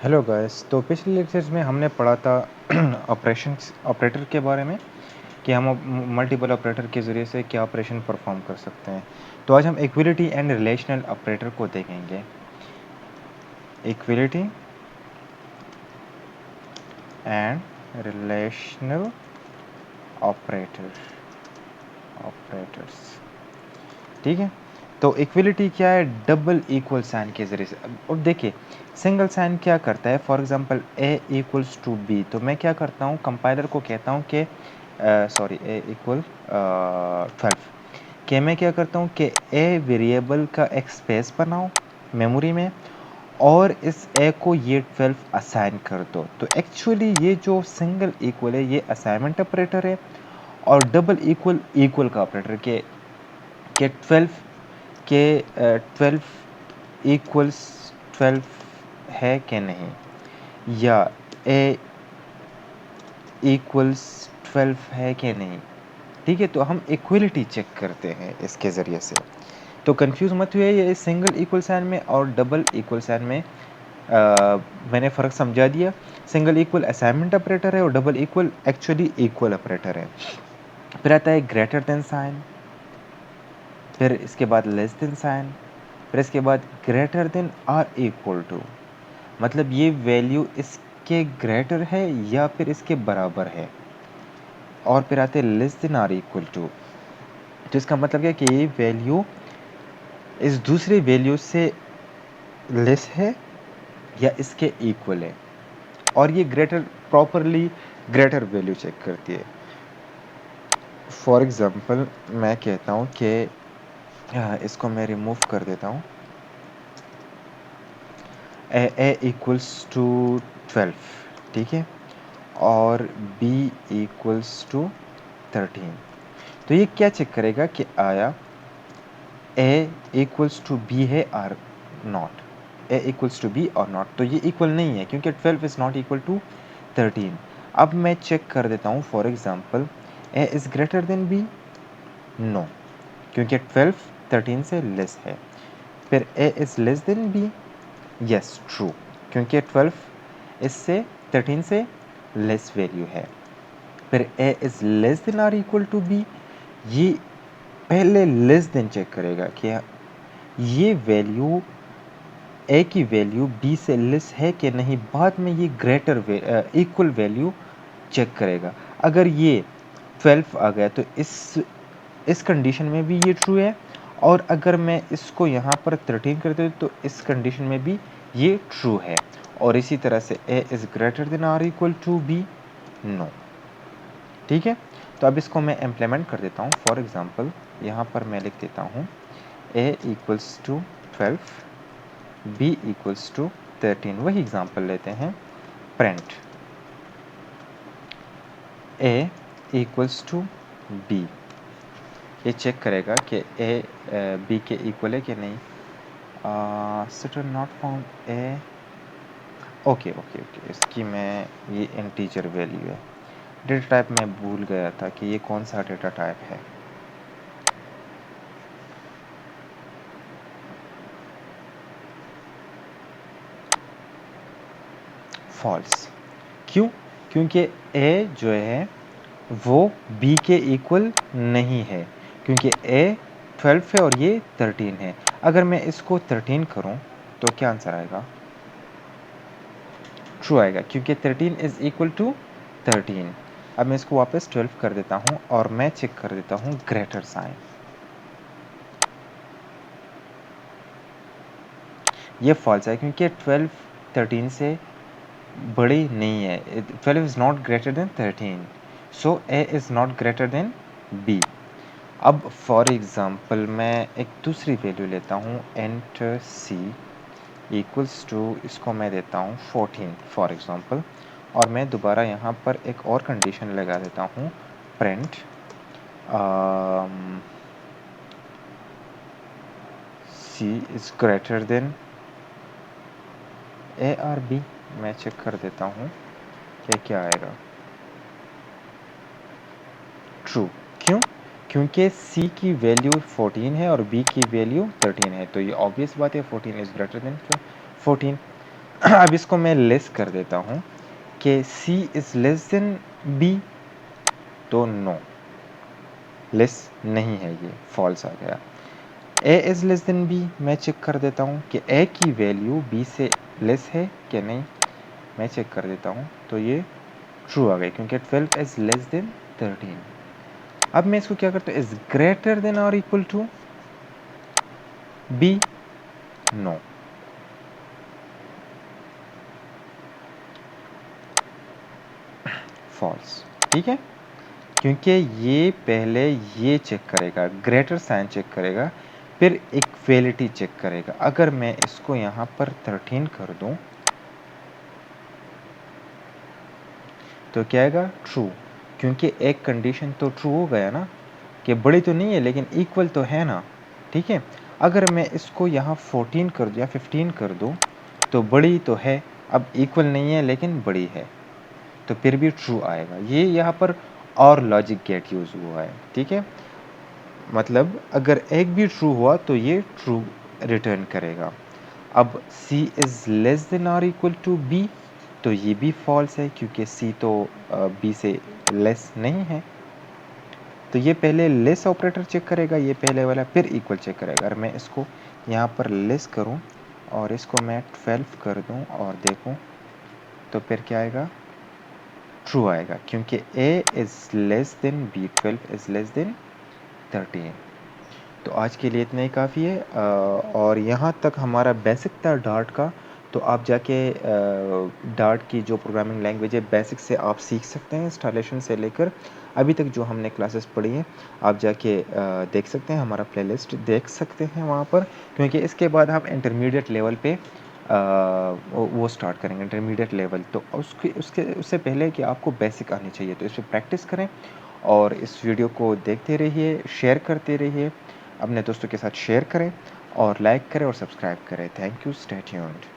Hello guys. तो पिछले lectures में हमने पढ़ा था ऑपरेटर के बारे में कि हम मल्टीपल ऑपरेटर के ज़रिए से क्या ऑपरेशन परफॉर्म कर सकते हैं। तो आज हम इक्विलिटी एंड रिलेशनल ऑपरेटर को देखेंगे। इक्विलिटी एंड रिलेशनल ऑपरेटर्स, ठीक है। तो इक्विलिटी क्या है? डबल इक्वल साइन के ज़रिए से। अब देखिए, सिंगल साइन क्या करता है? For example a equals to b, तो मैं क्या करता हूँ, कंपाइलर को कहता हूँ कि सॉरी a इक्वल 12 कि मैं क्या करता हूँ कि a वेरिएबल का एक स्पेस बनाओ मेमोरी में और इस a को ये 12 असाइन कर दो। तो एक्चुअली ये जो सिंगल इक्वल है ये असाइनमेंट ऑपरेटर है और डबल इक्वल इक्वल का ऑपरेटर के 12 के 12 इक्वल्स 12 है कि नहीं, या a इक्वल्स 12 है कि नहीं, ठीक है। तो हम इक्वलिटी चेक करते हैं इसके ज़रिए से। तो कंफ्यूज मत हुए, ये सिंगल इक्वल साइन में और डबल इक्वल साइन में मैंने फ़र्क समझा दिया। सिंगल इक्वल असाइनमेंट ऑपरेटर है और double equal actually equal operator है। फिर आता है ग्रेटर देन साइन, फिर इसके बाद लेस देन साइन, फिर इसके बाद greater than or equal to, मतलब ये वैल्यू इसके ग्रेटर है या फिर इसके बराबर है। और फिर आते हैं less than or equal to, तो इसका मतलब क्या है कि ये वैल्यू इस दूसरे वैल्यू से लेस है या इसके इक्वल है। और ये greater properly greater value check करती है। फॉर एग्जांपल मैं कहता हूँ कि इसको मैं रिमूव कर देता हूँ, a इक्वल्स टू 12, ठीक है, और b इक्वल्स टू 13। तो ये क्या चेक करेगा कि आया a इक्वल्स टू b है और not, a equals to b और नॉट। तो ये इक्वल नहीं है क्योंकि 12 इज़ नॉट इक्वल टू 13। अब मैं चेक कर देता हूँ, for example a is greater than b, no, क्योंकि 12 13 से लेस है। फिर a is less than b, yes, true, क्योंकि 12 इससे 13 से लेस वैल्यू है। फिर a is less than or equal to b, ये पहले लेस देन चेक करेगा कि ये वैल्यू a की वैल्यू b से लेस है कि नहीं, बाद में ये ग्रेटर इक्वल वैल्यू चेक करेगा। अगर ये 12 आ गया तो इस कंडीशन में भी ये ट्रू है, और अगर मैं इसको यहाँ पर 13 कर दूँ तो इस कंडीशन में भी ये ट्रू है। और इसी तरह से a is greater than or equal to b, no, ठीक है। तो अब इसको मैं इम्प्लीमेंट कर देता हूँ। फॉर एग्जांपल यहाँ पर मैं लिख देता हूँ a equals to 12, b equals to 13। वही एग्जांपल लेते हैं, print a equals to b। ये चेक करेगा कि a b के इक्वल है कि नहीं। सिटर not found a, okay okay okay, इसकी मैं ये इंटीजर वैल्यू है। डेटा टाइप मैं भूल गया था कि ये कौन सा डेटा टाइप है। फॉल्स, क्यों? क्योंकि a जो है वो b के इक्वल नहीं है, क्योंकि a 12 है और ये 13 है। अगर मैं इसको 13 करूं तो क्या आंसर आएगा? ट्रू आएगा, क्योंकि 13 इज इक्वल टू 13। अब मैं इसको वापस 12 कर देता हूं और मैं चेक कर देता हूं ग्रेटर साइन। ये फॉल्स है क्योंकि 12 13 से बड़ी नहीं है। 12 is not greater than 13, so a is not greater than b। अब फॉर एग्जांपल मैं एक दूसरी वैल्यू लेता हूँ, एंट c इक्वल्स टू, इसको मैं देता हूँ 14 फॉर एग्जांपल, और मैं दोबारा यहाँ पर एक और कंडीशन लगा देता हूँ, print c is greater than a और b। मैं चेक कर देता हूँ कि क्या आएगा। ट्रू, क्यों? क्योंकि c की वैल्यू 14 है और b की वैल्यू 13 है, तो ये ऑब्वियस बात है 14 इज ग्रेटर देन 14। अब इसको मैं लेस कर देता हूँ कि C is less than B, तो नो, लेस नहीं है, ये फॉल्स आ गया। A is less than B, मैं चेक कर देता हूँ कि A की वैल्यू B से लेस है कि नहीं, मैं चेक कर देता हूँ, तो ये ट्रू आ गई क्योंकि 12 इज़ लेस देन 13। अब मैं इसको क्या करता हूँ, इज़ ग्रेटर देन और equal to B, no, false. ठीक है, क्योंकि ये पहले ये चेक करेगा, ग्रेटर साइन चेक करेगा, फिर इक्वेलिटी चेक करेगा। अगर मैं इसको यहाँ पर 13 कर दूँ तो क्या आएगा, ट्रू, क्योंकि एक कंडीशन तो ट्रू हो गया ना कि बड़ी तो नहीं है लेकिन इक्वल तो है ना। ठीक है, अगर मैं इसको यहाँ 14 कर दूँ या 15 कर दूँ तो बड़ी तो है, अब इक्वल नहीं है लेकिन बड़ी है, तो फिर भी ट्रू आएगा। ये यहाँ पर और लॉजिक गेट यूज़ हुआ है। ठीक है, मतलब अगर एक भी ट्रू हुआ तो ये ट्रू रिटर्न करेगा। अब C इज़ लेस देन और इक्वल टू B, तो ये भी फॉल्स है क्योंकि C तो B से लेस नहीं है। तो ये पहले लेस ऑपरेटर चेक करेगा, ये पहले वाला, फिर इक्वल चेक करेगा। अगर मैं इसको यहाँ पर लेस करूँ और इसको मैं 12 कर दूँ और देखूँ तो फिर क्या आएगा, ट्रू आएगा क्योंकि A is less than B, 12 is less then 13। तो आज के लिए इतना ही काफ़ी है। और यहाँ तक हमारा बेसिक था डार्ट का, तो आप जाके डार्ट की जो प्रोग्रामिंग लैंग्वेज है बेसिक से आप सीख सकते हैं, इंस्टॉलेशन से लेकर अभी तक जो हमने क्लासेस पढ़ी हैं आप जाके देख सकते हैं, हमारा प्लेलिस्ट देख सकते हैं वहाँ पर, क्योंकि इसके बाद हम इंटरमीडिएट लेवल पे वो स्टार्ट करेंगे, इंटरमीडिएट लेवल। तो उससे पहले कि आपको बेसिक आनी चाहिए, तो इस पर प्रैक्टिस करें और इस वीडियो को देखते रहिए, शेयर करते रहिए, अपने दोस्तों के साथ शेयर करें और लाइक करें और सब्सक्राइब करें। Thank you, stay tuned.